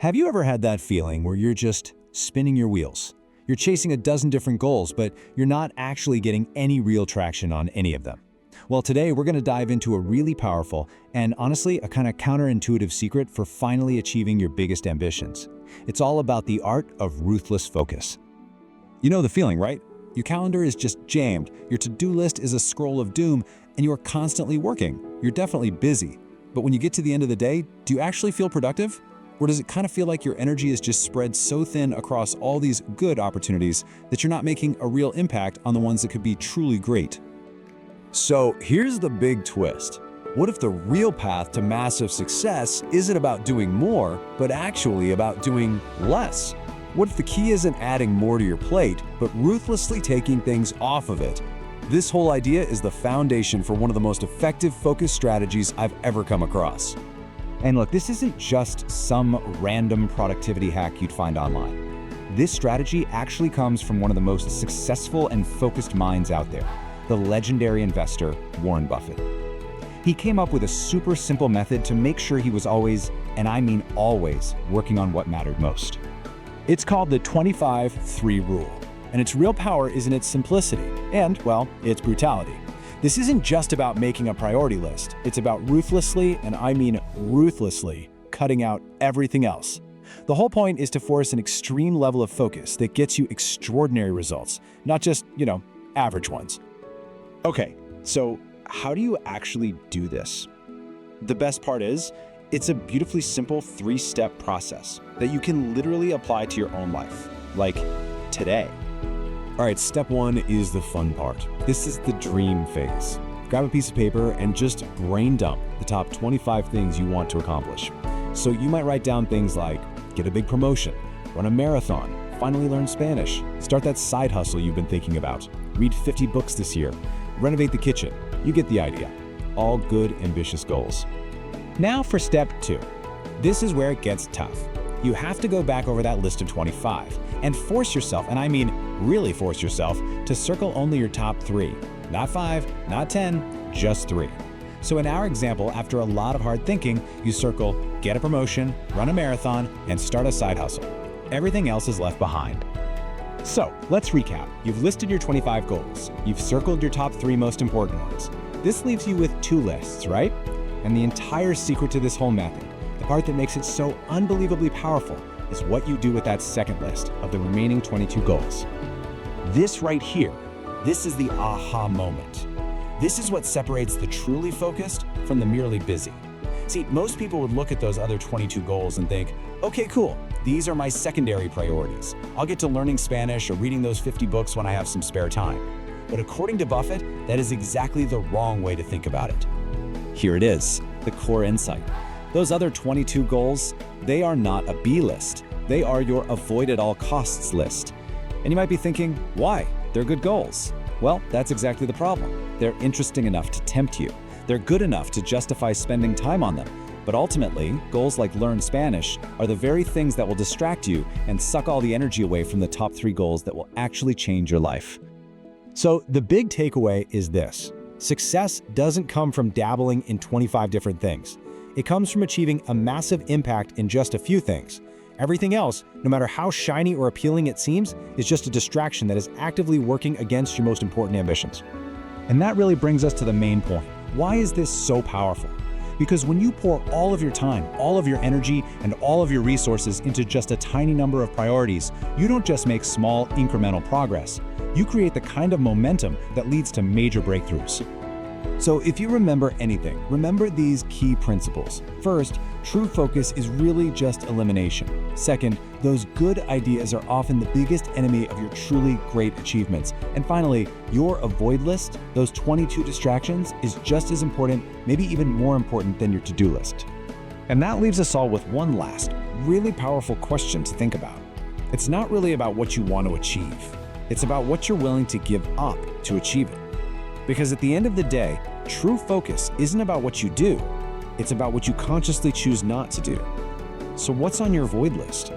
Have you ever had that feeling where you're just spinning your wheels? You're chasing a dozen different goals, but you're not actually getting any real traction on any of them. Well, today we're going to dive into a really powerful and honestly a kind of counterintuitive secret for finally achieving your biggest ambitions. It's all about the art of ruthless focus. You know the feeling, right? Your calendar is just jammed, your to-do list is a scroll of doom, and you're constantly working. You're definitely busy. But when you get to the end of the day, do you actually feel productive? Or does it kind of feel like your energy is just spread so thin across all these good opportunities that you're not making a real impact on the ones that could be truly great? So here's the big twist. What if the real path to massive success isn't about doing more, but actually about doing less? What if the key isn't adding more to your plate, but ruthlessly taking things off of it? This whole idea is the foundation for one of the most effective focus strategies I've ever come across. And look, this isn't just some random productivity hack you'd find online. This strategy actually comes from one of the most successful and focused minds out there, the legendary investor, Warren Buffett. He came up with a super simple method to make sure he was always, and I mean always, working on what mattered most. It's called the 25-3 rule, and its real power is in its simplicity and, well, its brutality. This isn't just about making a priority list. It's about ruthlessly, and I mean ruthlessly, cutting out everything else. The whole point is to force an extreme level of focus that gets you extraordinary results, not just, average ones. Okay, so how do you actually do this? The best part is, it's a beautifully simple 3-step process that you can literally apply to your own life, like today. All right, step 1 is the fun part. This is the dream phase. Grab a piece of paper and just brain dump the top 25 things you want to accomplish. So you might write down things like get a big promotion, run a marathon, finally learn Spanish, start that side hustle you've been thinking about, read 50 books this year, renovate the kitchen. You get the idea. All good, ambitious goals. Now for step 2. This is where it gets tough. You have to go back over that list of 25 and force yourself, and I mean really force yourself, to circle only your top 3. Not 5, not 10, just 3. So in our example, after a lot of hard thinking, you circle get a promotion, run a marathon, and start a side hustle. Everything else is left behind. So let's recap. You've listed your 25 goals. You've circled your top 3 most important ones. This leaves you with 2 lists, right? And the entire secret to this whole method, the part that makes it so unbelievably powerful, is what you do with that second list of the remaining 22 goals. This right here, this is the aha moment. This is what separates the truly focused from the merely busy. See, most people would look at those other 22 goals and think, okay, cool, these are my secondary priorities. I'll get to learning Spanish or reading those 50 books when I have some spare time. But according to Buffett, that is exactly the wrong way to think about it. Here it is, the core insight. Those other 22 goals, they are not a B list. They are your avoid at all costs list. And you might be thinking, why? They're good goals. Well, that's exactly the problem. They're interesting enough to tempt you. They're good enough to justify spending time on them. But ultimately, goals like learn Spanish are the very things that will distract you and suck all the energy away from the top 3 goals that will actually change your life. So the big takeaway is this. Success doesn't come from dabbling in 25 different things. It comes from achieving a massive impact in just a few things. Everything else, no matter how shiny or appealing it seems, is just a distraction that is actively working against your most important ambitions. And that really brings us to the main point. Why is this so powerful? Because when you pour all of your time, all of your energy, and all of your resources into just a tiny number of priorities, you don't just make small, incremental progress. You create the kind of momentum that leads to major breakthroughs. So if you remember anything, remember these key principles. First, true focus is really just elimination. Second, those good ideas are often the biggest enemy of your truly great achievements. And finally, your avoid list, those 22 distractions, is just as important, maybe even more important than your to-do list. And that leaves us all with one last, really powerful question to think about. It's not really about what you want to achieve. It's about what you're willing to give up to achieve it. Because at the end of the day, true focus isn't about what you do, it's about what you consciously choose not to do. So what's on your avoid list?